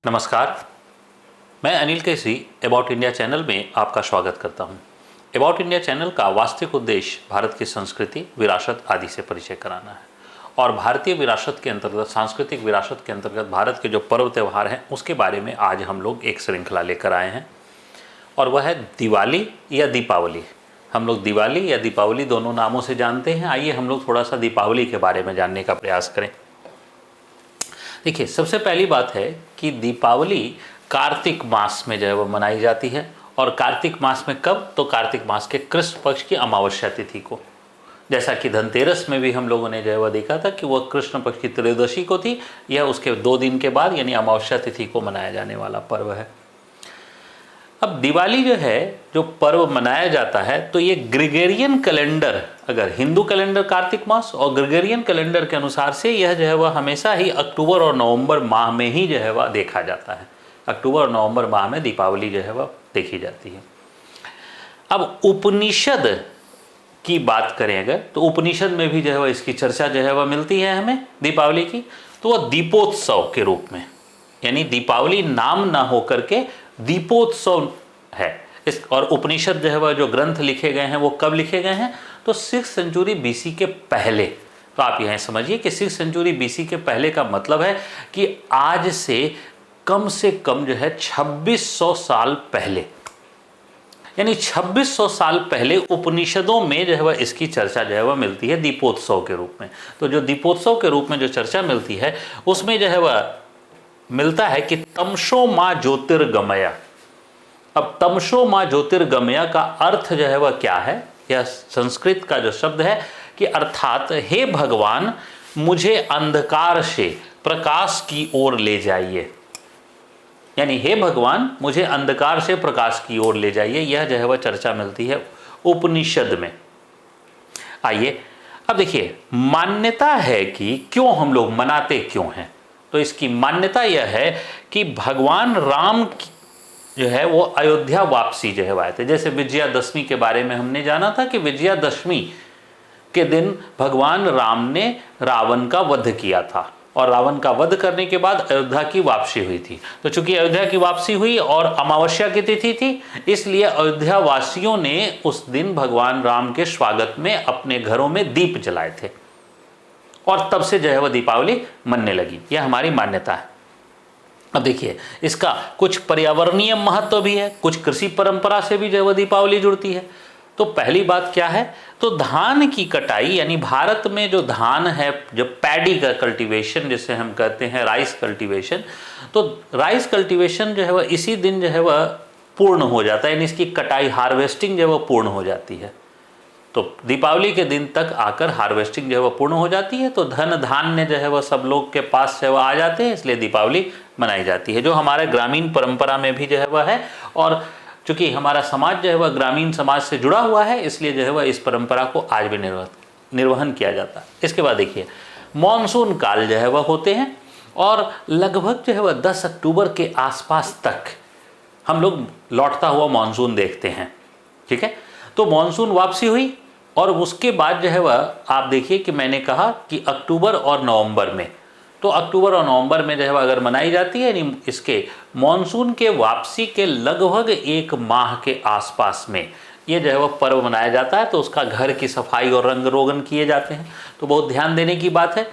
नमस्कार, मैं Anil Kesari about India channel में आपका स्वागत करता हूं। अबाउट इंडिया चैनल का वास्तविक उद्देश्य भारत की संस्कृति, विरासत आदि से परिचय कराना है और भारतीय विरासत के अंतर्गत, सांस्कृतिक विरासत के अंतर्गत भारत के जो पर्व त्यौहार हैं उसके बारे में आज हम लोग एक श्रृंखला लेकर आए हैं और वह है दिवाली या दीपावली। हम लोग दिवाली या दीपावली दोनों नामों से जानते हैं। आइए हम लोग थोड़ा सा दीपावली के बारे में जानने का प्रयास करें। देखिए, सबसे पहली बात है कि दीपावली कार्तिक मास में जो है वो मनाई जाती है। और कार्तिक मास में कब? तो कार्तिक मास के कृष्ण पक्ष की अमावस्या तिथि को। जैसा कि धनतेरस में भी हम लोगों ने जो है वह देखा था कि वह कृष्ण पक्ष की त्रयोदशी को थी। यह उसके 2 दिन के बाद यानी अमावस्या तिथि को मनाया जाने वाला पर्व है। अब दिवाली जो है, जो पर्व मनाया जाता है, तो ये ग्रेगोरियन कैलेंडर, अगर हिंदू कैलेंडर कार्तिक मास और ग्रेगोरियन कैलेंडर के अनुसार से यह जो है वह हमेशा ही अक्टूबर और नवंबर माह में ही जो है वह देखा जाता है। अक्टूबर और नवंबर माह में दीपावली जो है वह देखी जाती है। अब उपनिषद की बात करें अगर, तो उपनिषद में भी जो है वह इसकी चर्चा जो है वह मिलती है हमें दीपावली की। तो वह दीपोत्सव के रूप में, यानी दीपावली नाम ना होकर के दीपोत्सव है। इस और उपनिषद जो है वह जो ग्रंथ लिखे गए हैं वो कब लिखे गए हैं? तो 6th सेंचुरी बीसी के पहले। तो आप यह समझिए कि 6th सेंचुरी बीसी के पहले का मतलब है कि आज से कम जो है 2600 साल पहले, यानी 2600 साल पहले उपनिषदों में जो है वह इसकी चर्चा जो है वह मिलती है दीपोत्सव के रूप में। तो जो दीपोत्सव के रूप में जो चर्चा मिलती है उसमें जो है वह मिलता है कि तमसो मां ज्योतिर्गमय। अब तमसो मां ज्योतिर्गमय का अर्थ जो है वह क्या है? यह संस्कृत का जो शब्द है कि अर्थात हे भगवान, मुझे अंधकार से प्रकाश की ओर ले जाइए। यानी हे भगवान, मुझे अंधकार से प्रकाश की ओर ले जाइए। यह जो है वह चर्चा मिलती है उपनिषद में। आइए अब देखिए, मान्यता है कि क्यों हम लोग मनाते क्यों हैं। तो इसकी मान्यता यह है कि भगवान राम जो है वो अयोध्या वापसी जो है आए थे। जैसे विजयादशमी के बारे में हमने जाना था कि विजयादशमी के दिन भगवान राम ने रावण का वध किया था और रावण का वध करने के बाद अयोध्या की वापसी हुई थी। तो चूंकि अयोध्या की वापसी हुई और अमावस्या की तिथि थी, इसलिए अयोध्या वासियों ने उस दिन भगवान राम के स्वागत में अपने घरों में दीप जलाए थे और तब से जो है वह दीपावली मनने लगी। यह हमारी मान्यता है। अब देखिए, इसका कुछ पर्यावरणीय महत्व भी है, कुछ कृषि परंपरा से भी जो है वह दीपावली जुड़ती है। तो पहली बात क्या है? तो धान की कटाई, यानी भारत में जो धान है, जो पैडी का कल्टीवेशन जिसे हम कहते हैं राइस कल्टीवेशन, तो राइस कल्टीवेशन जो है वह इसी दिन जो है वह पूर्ण हो जाता है, यानी इसकी कटाई, हार्वेस्टिंग जो है वह पूर्ण हो जाती है। तो दीपावली के दिन तक आकर हार्वेस्टिंग जो है वह पूर्ण हो जाती है। तो धन धान्य जो है वह सब लोग के पास से वह आ जाते हैं, इसलिए दीपावली मनाई जाती है, जो हमारे ग्रामीण परंपरा में भी जो है वह है। और चूंकि हमारा समाज जो है वह ग्रामीण समाज से जुड़ा हुआ है, इसलिए जो है वह इस परंपरा को आज भी निर्वहन किया जाता है। इसके बाद देखिए, मानसून काल जो है वह होते हैं और लगभग जो है वह 10 अक्टूबर के आसपास तक हम लोग लौटता हुआ मानसून देखते हैं। ठीक है, तो मानसून वापसी हुई और उसके बाद जो है वह आप देखिए कि मैंने कहा कि अक्टूबर और नवंबर में, तो अक्टूबर और नवंबर में जो है वह अगर मनाई जाती है, यानी इसके मानसून के वापसी के लगभग 1 माह के आसपास में ये जो है वह पर्व मनाया जाता है। तो उसका घर की सफाई और रंग रोगन किए जाते हैं। तो बहुत ध्यान देने की बात है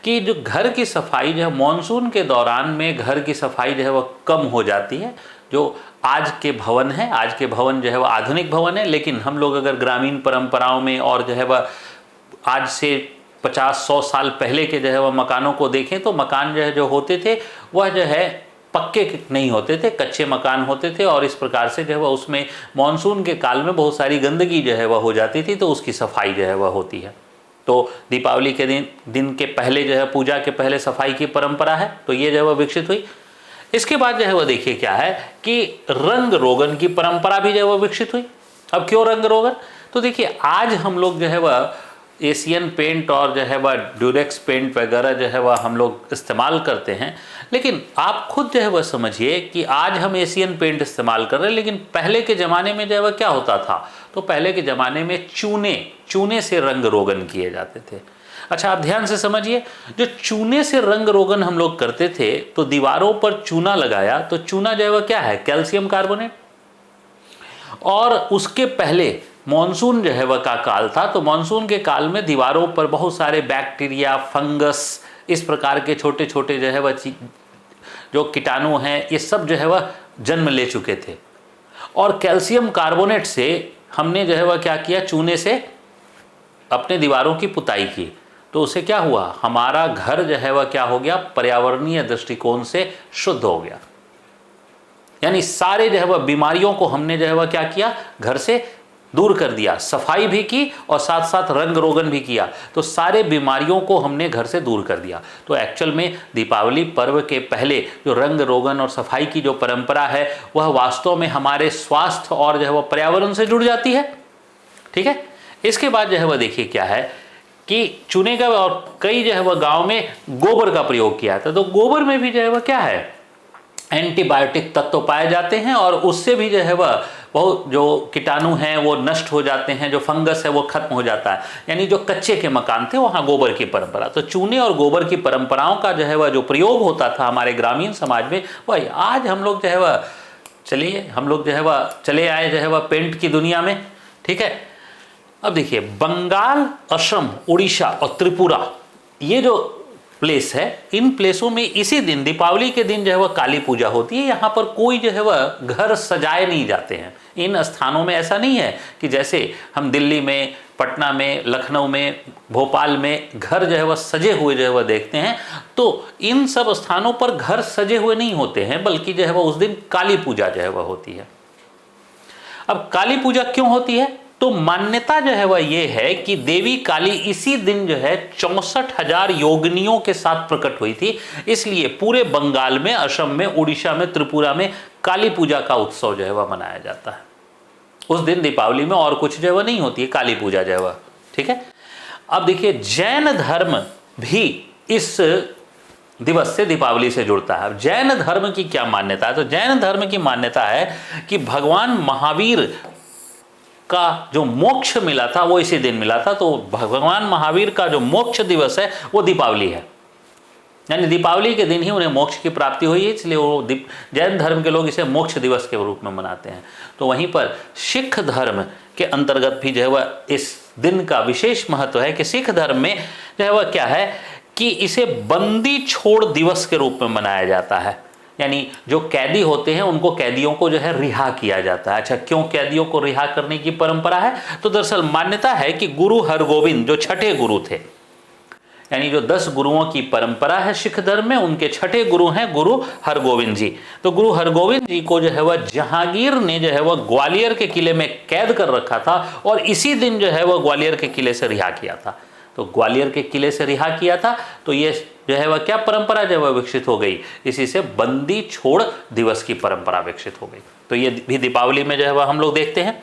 कि जो घर की सफाई जो है मानसून के दौरान में घर की सफाई जो है वह कम हो जाती है। जो आज के भवन है, आज के भवन जो है वह आधुनिक भवन है, लेकिन हम लोग अगर ग्रामीण परंपराओं में और जो है वह आज से 50-100 साल पहले के जो है वह मकानों को देखें, तो मकान जो है जो होते थे वह जो है पक्के नहीं होते थे, कच्चे मकान होते थे और इस प्रकार से जो है वह उसमें मानसून के काल में बहुत सारी गंदगी जो है वह हो जाती थी, तो उसकी सफाई जो है वह होती है। तो दीपावली के दिन के पहले जो है, पूजा के पहले सफाई की परंपरा है, तो ये जो है वह विकसित हुई। इसके बाद जो है वह देखिए क्या है कि रंग रोगन की परंपरा भी जो है वह विकसित हुई। अब क्यों रंग रोगन? तो देखिए, आज हम लोग जो है वह एशियन पेंट और जो है वह ड्यूरेक्स पेंट वगैरह जो है वह हम लोग इस्तेमाल करते हैं, लेकिन आप खुद जो है वह समझिए कि आज हम एशियन पेंट इस्तेमाल कर रहे हैं, लेकिन पहले के ज़माने में जो है वह क्या होता था? तो पहले के ज़माने में चूने से रंग रोगन किए जाते थे। अच्छा, आप ध्यान से समझिए, जो चूने से रंग रोगन हम लोग करते थे, तो दीवारों पर चूना लगाया, तो चूना जो है वह क्या है, कैल्शियम कार्बोनेट। और उसके पहले मॉनसून जो है वह का काल था, तो मॉनसून के काल में दीवारों पर बहुत सारे बैक्टीरिया, फंगस, इस प्रकार के छोटे छोटे जो है वह जो कीटाणु हैं, ये सब जो है वह जन्म ले चुके थे। और कैल्शियम कार्बोनेट से हमने जो है वह क्या किया, चूने से अपने दीवारों की पुताई की, तो उससे क्या हुआ, हमारा घर जो है वह क्या हो गया, पर्यावरणीय दृष्टिकोण से शुद्ध हो गया। यानी सारे जो है वह बीमारियों को हमने जो है वह क्या किया, घर से दूर कर दिया, सफाई भी की और साथ साथ रंग रोगन भी किया, तो सारे बीमारियों को हमने घर से दूर कर दिया। तो एक्चुअल में दीपावली पर्व के पहले जो रंग रोगन और सफाई की जो परंपरा है, वह वास्तव में हमारे स्वास्थ्य और जो है वह पर्यावरण से जुड़ जाती है। ठीक है, इसके बाद जो है वह देखिए क्या है कि चूने का और कई जो है वह गाँव में गोबर का प्रयोग किया था, तो गोबर में भी जो है वह क्या है, एंटीबायोटिक तत्व पाए जाते हैं और उससे भी जो है वह बहुत जो कीटाणु हैं वो नष्ट हो जाते हैं, जो फंगस है वो खत्म हो जाता है। यानी जो कच्चे के मकान थे वहाँ गोबर की परंपरा, तो चूने और गोबर की परंपराओं का जो है वह जो प्रयोग होता था हमारे ग्रामीण समाज में, वह आज हम लोग जो है वह चले आए जो है वह पेंट की दुनिया में। ठीक है, अब देखिए बंगाल, असम, उड़ीसा और त्रिपुरा, ये जो प्लेस है, इन प्लेसों में इसी दिन, दीपावली के दिन जो है वह काली पूजा होती है। यहाँ पर कोई जो है वह घर सजाए नहीं जाते हैं। इन स्थानों में ऐसा नहीं है कि जैसे हम दिल्ली में, पटना में, लखनऊ में, भोपाल में घर जो है वह सजे हुए जो है वह देखते हैं, तो इन सब स्थानों पर घर सजे हुए नहीं होते हैं, बल्कि जो है वह उस दिन काली पूजा जो है वह होती है। अब काली पूजा क्यों होती है, तो मान्यता जो है वह ये है कि देवी काली इसी दिन जो है 64,000 योगिनियों के साथ प्रकट हुई थी, इसलिए पूरे बंगाल में, असम में, उड़ीसा में, त्रिपुरा में काली पूजा का उत्सव जो है वह मनाया जाता है। उस दिन दीपावली में और कुछ जो है वह नहीं होती है, काली पूजा जो है वह। ठीक है, अब देखिए जैन धर्म भी इस दिवस से, दीपावली से जुड़ता है। अब जैन धर्म की क्या मान्यता है, तो जैन धर्म की मान्यता है कि भगवान महावीर का जो मोक्ष मिला था वो इसी दिन मिला था, तो भगवान महावीर का जो मोक्ष दिवस है वो दीपावली है। यानी दीपावली के दिन ही उन्हें मोक्ष की प्राप्ति हुई है, इसलिए वो जैन धर्म के लोग इसे मोक्ष दिवस के रूप में मनाते हैं। तो वहीं पर सिख धर्म के अंतर्गत भी जो है वह इस दिन का विशेष महत्व है कि सिख धर्म में जो है वह क्या है कि इसे बंदी छोड़ दिवस के रूप में मनाया जाता है। यानी जो कैदी होते हैं उनको, कैदियों को जो है रिहा किया जाता है। अच्छा, क्यों कैदियों को रिहा करने की परंपरा है, तो दरअसल मान्यता है कि गुरु हरगोविंद जो छठे गुरु थे, यानी जो 10 गुरुओं की परंपरा है सिख धर्म में, उनके छठे गुरु हैं गुरु हरगोविंद जी। तो गुरु हरगोविंद जी को जो है वह जहांगीर ने जो है वह ग्वालियर के किले में कैद कर रखा था और इसी दिन जो है वह ग्वालियर के किले से रिहा किया था। तो ग्वालियर के किले से रिहा किया था, तो ये जो है वह क्या परंपरा जो है वह विकसित हो गई, इसी से बंदी छोड़ दिवस की परंपरा विकसित हो गई। तो ये भी दीपावली में जो है वह हम लोग देखते हैं।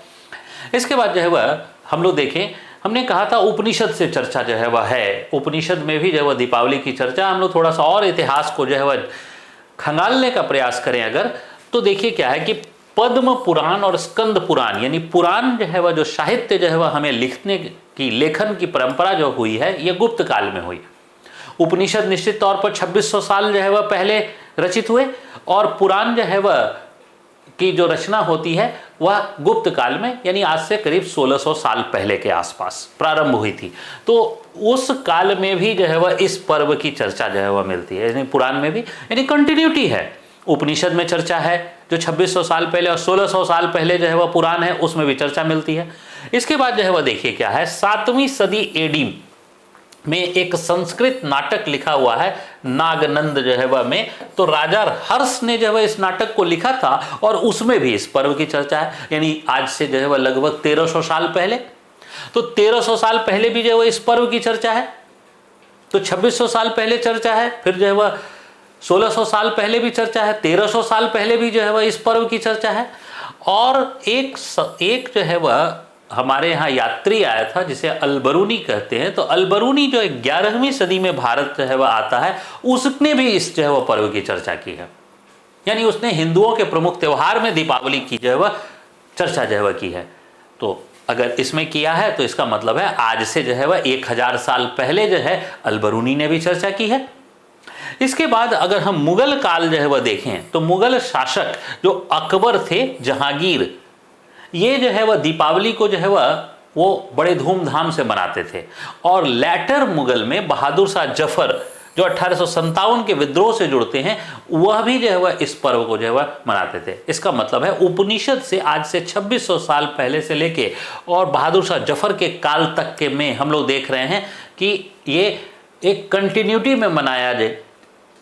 इसके बाद जो है वह हम लोग देखें, हमने कहा था उपनिषद से चर्चा जो है वह है, उपनिषद में भी जो है वह दीपावली की चर्चा, हम लोग थोड़ा सा और इतिहास को जो है वह खंगालने का प्रयास करें अगर, तो देखिए क्या है कि पद्म पुराण और स्कंद पुराण, यानी पुराण जो है वह जो साहित्य जो है वह हमें लिखने की, लेखन की परंपरा जो हुई है ये गुप्त काल में हुई। उपनिषद निश्चित तौर पर 2600 साल जो है वह पहले रचित हुए और पुराण जो है वह की जो रचना होती है वह गुप्त काल में, यानी आज से करीब 1600 साल पहले के आसपास प्रारंभ हुई थी। तो उस काल में भी जो है वह इस पर्व की चर्चा जो है वह मिलती है, यानी पुराण में भी, यानी कंटिन्यूटी है। उपनिषद में चर्चा है जो 2600 साल पहले, और 1600 साल पहले जो है वह पुराण है, उसमें भी चर्चा मिलती है। इसके बाद जो है वह देखिए क्या है, 7वीं सदी एडी में एक संस्कृत नाटक लिखा हुआ है नागनंद जो है वह में, तो राजा हर्ष ने जो है इस नाटक को लिखा था और उसमें भी इस पर्व की चर्चा है। यानी आज से जो है वह लगभग 1300 साल पहले, तो 1300 साल पहले भी जो है वह इस पर्व की चर्चा है, तो 2600 साल पहले चर्चा है, फिर जो है वह 1600 साल पहले भी चर्चा है, 1300 साल पहले भी जो है वह इस पर्व की चर्चा है। और एक जो है वह हमारे यहाँ यात्री आया था जिसे अलबरूनी कहते हैं, तो अलबरूनी जो 11वीं सदी में भारत जो है वह आता है, उसने भी इस जो है वह पर्व की चर्चा की है। यानी उसने हिंदुओं के प्रमुख त्यौहार में दीपावली की जो है वह चर्चा जो है वह की है। तो अगर इसमें किया है तो इसका मतलब है आज से जो है वह 1000 साल पहले जो है अल-बरूनी ने भी चर्चा की है। इसके बाद अगर हम मुगल काल जो है वह देखें तो मुगल शासक जो अकबर थे, जहांगीर, ये जो है वह दीपावली को जो है वह वो बड़े धूमधाम से मनाते थे। और लेटर मुगल में बहादुर शाह जफर जो 1857 के विद्रोह से जुड़ते हैं, वह भी जो है वह इस पर्व को जो है वह मनाते थे। इसका मतलब है उपनिषद से आज से 2600 साल पहले से लेके और बहादुर शाह जफर के काल तक के में हम लोग देख रहे हैं कि ये एक कंटिन्यूटी में मनाया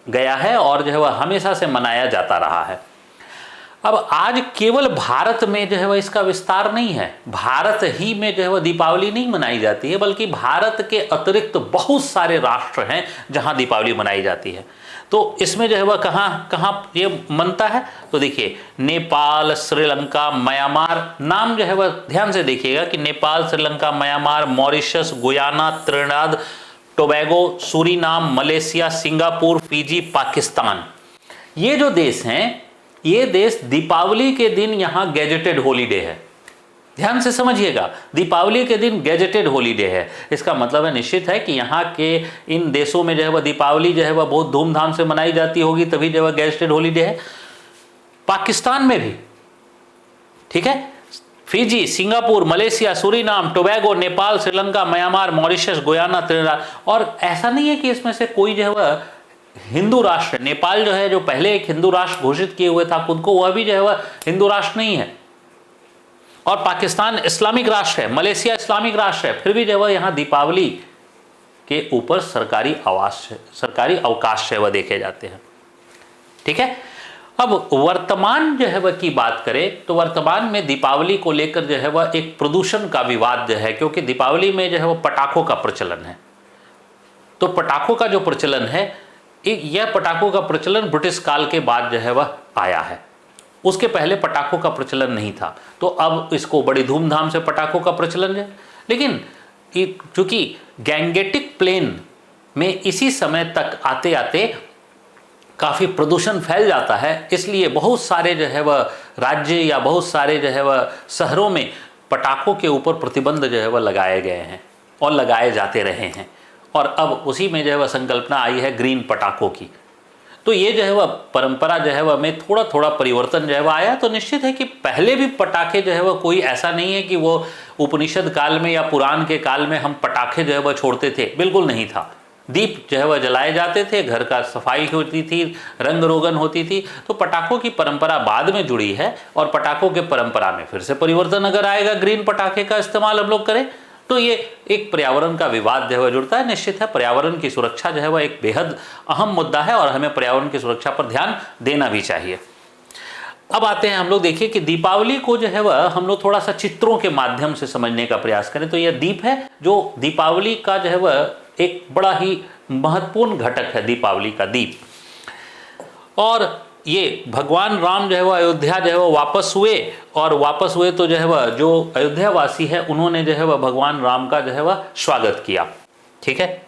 गया है और जो है वह हमेशा से मनाया जाता रहा है। अब आज केवल भारत में जो है वह इसका विस्तार नहीं है, भारत ही में जो है वह दीपावली नहीं मनाई जाती है, बल्कि भारत के अतिरिक्त बहुत सारे राष्ट्र हैं जहां दीपावली मनाई जाती है। तो इसमें जो है वह कहाँ कहाँ ये मनता है, तो देखिए नेपाल, श्रीलंका, म्यांमार, नाम जो है वह ध्यान से देखिएगा कि Nepal, Sri Lanka, Myanmar, Mauritius, Guyana, Trinidad Tobago, Suriname, Malaysia, Singapore, Fiji, Pakistan, ये जो देश हैं, ये देश दीपावली के दिन यहाँ गैजेटेड हॉलीडे है। ध्यान से समझिएगा, दीपावली के दिन गैजेटेड हॉलीडे है। इसका मतलब है निश्चित है कि यहाँ के इन देशों में जो है वह दीपावली जो है वह बहुत धूमधाम से मनाई जाती होगी, तभी जो है गैजेटेड हॉलीडे है। पाकिस्तान में भी, ठीक है, Fiji, Singapore, Malaysia, Suriname, Tobago, Nepal, Sri Lanka, Myanmar, Mauritius, Guyana, Trinidad. और ऐसा नहीं है कि इसमें से कोई जो है वह हिंदू राष्ट्र, नेपाल जो है जो पहले एक हिंदू राष्ट्र घोषित किए हुए था खुद को, वह भी जो है वह हिंदू राष्ट्र नहीं है। और पाकिस्तान इस्लामिक राष्ट्र है, मलेशिया इस्लामिक राष्ट्र है, फिर भी जो है वह यहाँ दीपावली के ऊपर सरकारी अवकाश है वह देखे जाते हैं। ठीक है, अब वर्तमान जो है वह की बात करें तो वर्तमान में दीपावली को लेकर जो है वह एक प्रदूषण का विवाद जो है, क्योंकि दीपावली में जो है वह पटाखों का प्रचलन है। तो पटाखों का जो प्रचलन है, यह पटाखों का प्रचलन ब्रिटिश काल के बाद जो है वह आया है। उसके पहले पटाखों का प्रचलन नहीं था, तो अब इसको बड़ी धूमधाम से पटाखों का प्रचलन है। लेकिन चूंकि गैंगेटिक प्लेन में इसी समय तक आते आते काफ़ी प्रदूषण फैल जाता है, इसलिए बहुत सारे जो है वह राज्य या बहुत सारे जो है वह शहरों में पटाखों के ऊपर प्रतिबंध जो है वह लगाए गए हैं और लगाए जाते रहे हैं। और अब उसी में जो है वह संकल्पना आई है ग्रीन पटाखों की। तो ये जो है वह परंपरा जो है वह में थोड़ा थोड़ा परिवर्तन जो है वह आया। तो निश्चित है कि पहले भी पटाखे जो है वह कोई ऐसा नहीं है कि वो उपनिषद काल में या पुराण के काल में हम पटाखे जो है वह छोड़ते थे, बिल्कुल नहीं था। दीप जो है वह जलाए जाते थे, घर का सफाई होती थी, रंग रोगन होती थी। तो पटाखों की परंपरा बाद में जुड़ी है और पटाखों के परंपरा में फिर से परिवर्तन अगर आएगा, ग्रीन पटाखे का इस्तेमाल हम लोग करें, तो ये एक पर्यावरण का विवाद जो है वह जुड़ता है। निश्चित है पर्यावरण की सुरक्षा जो है वह एक बेहद अहम मुद्दा है और हमें पर्यावरण की सुरक्षा पर ध्यान देना भी चाहिए। अब आते हैं हम लोग, देखिए कि दीपावली को जो है वह हम लोग थोड़ा सा चित्रों के माध्यम से समझने का प्रयास करें। तो यह दीप है जो दीपावली का जो है वह एक बड़ा ही महत्वपूर्ण घटक है, दीपावली का दीप। और ये भगवान राम जो है वह अयोध्या जो है वह वापस हुए, और वापस हुए तो जो है वह जो अयोध्या वासी है उन्होंने जो है वह भगवान राम का जो है वह स्वागत किया। ठीक है,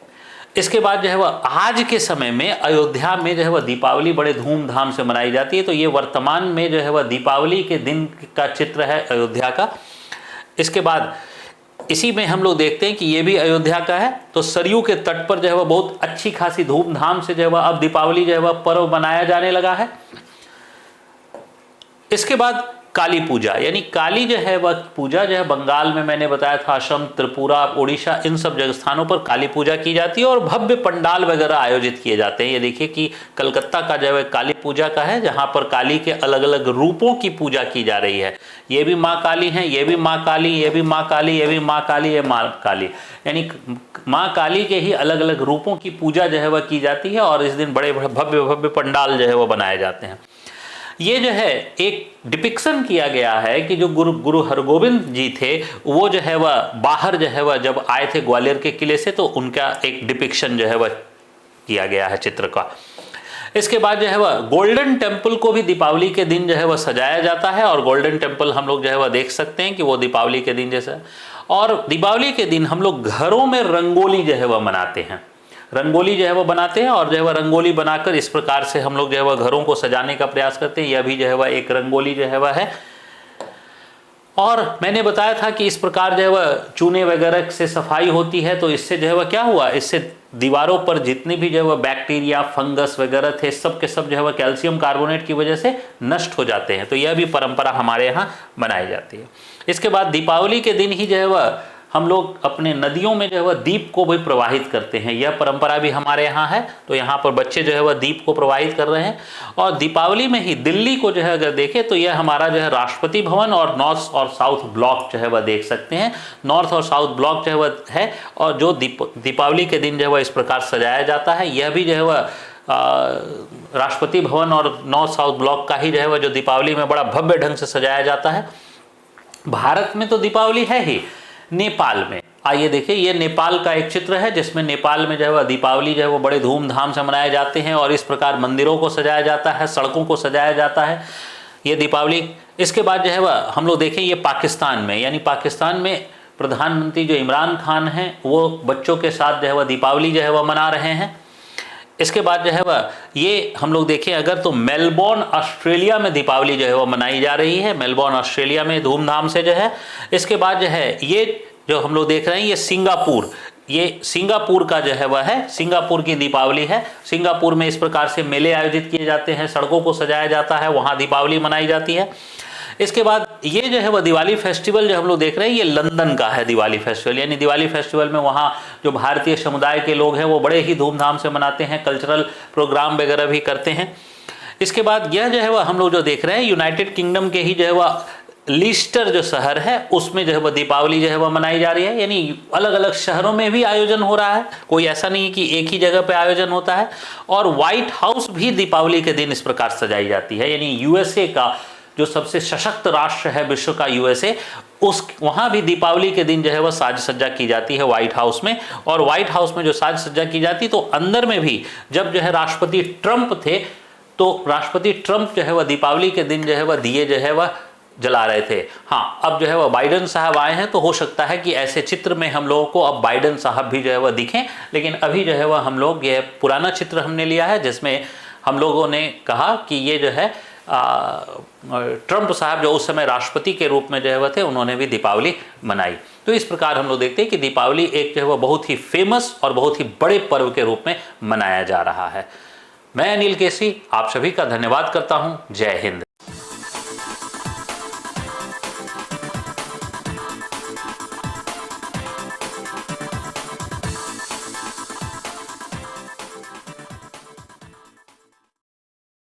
इसके बाद जो है वह आज के समय में अयोध्या में जो है वह दीपावली बड़े धूमधाम से मनाई जाती है। तो ये वर्तमान में जो है वह दीपावली के दिन का चित्र है अयोध्या का। इसके बाद इसी में हम लोग देखते हैं कि ये भी अयोध्या का है। तो सरयू के तट पर जो है वह बहुत अच्छी खासी धूमधाम से जो है वह अब दीपावली जो है वह पर्व मनाया जाने लगा है। इसके बाद काली पूजा, यानी काली जो है वह पूजा जो है बंगाल में मैंने बताया था, असम, त्रिपुरा, उड़ीसा, इन सब जगह स्थानों पर काली पूजा की जाती है और भव्य पंडाल वगैरह आयोजित किए जाते हैं। ये देखिए कि कलकत्ता का जो है काली पूजा का है, जहाँ पर काली के अलग अलग रूपों की पूजा की जा रही है। ये भी माँ काली हैं, ये भी माँ काली, ये भी माँ काली, ये भी माँ काली, ये माँ काली, यानी माँ काली के ही अलग अलग रूपों की पूजा जो है वह की जाती है और इस दिन बड़े भव्य भव्य पंडाल जो है वह बनाए जाते हैं। ये जो है एक डिपिक्शन किया गया है कि जो गुरु हरगोविंद जी थे वो जो है वह बाहर जो है वह जब आए थे ग्वालियर के किले से, तो उनका एक डिपिक्शन जो है वह किया गया है चित्र का। इसके बाद जो है वह गोल्डन टेम्पल को भी दीपावली के दिन जो है वह सजाया जाता है और गोल्डन टेम्पल हम लोग जो है वह देख सकते हैं कि वो दीपावली के दिन जैसा। और दीपावली के दिन हम लोग घरों में रंगोली जो है वह मनाते हैं, रंगोली जो है वो बनाते हैं और जो है वह रंगोली बनाकर इस प्रकार से हम लोग जो है वह घरों को सजाने का प्रयास करते हैं। यह भी जो है वह एक रंगोली जो है वह है। और मैंने बताया था कि इस प्रकार जो है वह चूने वगैरह से सफाई होती है, तो इससे जो है वह क्या हुआ, इससे दीवारों पर जितनी भी जो है वह बैक्टीरिया फंगस वगैरह थे सब के सब जो है वह कैल्शियम कार्बोनेट की वजह से नष्ट हो जाते हैं। तो यह भी परंपरा हमारे यहाँ मनाई जाती है। इसके बाद दीपावली के दिन ही जो है वह हम लोग अपने नदियों में जो है वह दीप को भी प्रवाहित करते हैं, यह परंपरा भी हमारे यहाँ है। तो यहाँ पर बच्चे जो है वह दीप को प्रवाहित कर रहे हैं। और दीपावली में ही दिल्ली को जो है अगर देखें तो यह हमारा जो है राष्ट्रपति भवन और नॉर्थ और साउथ ब्लॉक जो है वह देख सकते हैं। नॉर्थ और साउथ ब्लॉक जो है वह है, और जो दीपावली के दिन जो है वह इस प्रकार सजाया जाता है। यह भी जो है वह राष्ट्रपति भवन और नॉर्थ साउथ ब्लॉक का ही जो है वह जो दीपावली में बड़ा भव्य ढंग से सजाया जाता है। भारत में तो दीपावली है ही, नेपाल में आइए देखिए, ये नेपाल का एक चित्र है जिसमें नेपाल में जो है वह दीपावली जो है वो बड़े धूमधाम से मनाए जाते हैं और इस प्रकार मंदिरों को सजाया जाता है, सड़कों को सजाया जाता है, ये दीपावली। इसके बाद जो है वह हम लोग देखें ये पाकिस्तान में, यानी पाकिस्तान में प्रधानमंत्री जो इमरान खान हैं वो बच्चों के साथ जो है वह दीपावली जो है वह मना रहे हैं। इसके बाद जो है वह ये हम लोग देखें अगर तो मेलबोर्न ऑस्ट्रेलिया में दीपावली जो है वह मनाई जा रही है, मेलबोर्न ऑस्ट्रेलिया में धूमधाम से जो है। इसके बाद जो है ये जो हम लोग देख रहे हैं ये सिंगापुर का जो है वह है, सिंगापुर की दीपावली है। सिंगापुर में इस प्रकार से मेले आयोजित किए जाते हैं, सड़कों को सजाया जाता है, वहाँ दीपावली मनाई जाती है। इसके बाद ये जो है वह दिवाली फेस्टिवल जो हम लोग देख रहे हैं ये लंदन का है दिवाली फेस्टिवल, यानी दिवाली फेस्टिवल में वहाँ जो भारतीय समुदाय के लोग हैं वो बड़े ही धूमधाम से मनाते हैं, कल्चरल प्रोग्राम वगैरह भी करते हैं। इसके बाद यह जो है वह हम लोग जो देख रहे हैं यूनाइटेड किंगडम के ही जो है वह लीस्टर जो शहर है उसमें जो है वह दीपावली जो है वह मनाई जा रही है, यानी अलग अलग शहरों में भी आयोजन हो रहा है, कोई ऐसा नहीं है कि एक ही जगह पे आयोजन होता है। और व्हाइट हाउस भी दीपावली के दिन इस प्रकार सजाई जाती है, यानी यूएसए का जो सबसे सशक्त राष्ट्र है विश्व का यूएसए, उस वहाँ भी दीपावली के दिन जो है वह साज सज्जा की जाती है व्हाइट हाउस में। और व्हाइट हाउस में जो साज सज्जा की जाती तो अंदर में भी जब जो है राष्ट्रपति ट्रंप थे तो राष्ट्रपति ट्रंप जो है वह दीपावली के दिन जो है वह दिए जो है वह जला रहे थे। हाँ, अब जो है वह बाइडेन साहब आए हैं तो हो सकता है कि ऐसे चित्र में हम लोगों को अब बाइडेन साहब भी जो है वह दिखें, लेकिन अभी जो है वह हम लोग ये पुराना चित्र हमने लिया है जिसमें हम लोगों ने कहा कि ये जो है ट्रंप साहब जो उस समय राष्ट्रपति के रूप में जो है वह थे उन्होंने भी दीपावली मनाई। तो इस प्रकार हम लोग देखते हैं कि दीपावली एक जो है वह बहुत ही फेमस और बहुत ही बड़े पर्व के रूप में मनाया जा रहा है। मैं अनिल केसी आप सभी का धन्यवाद करता हूँ। जय हिंद।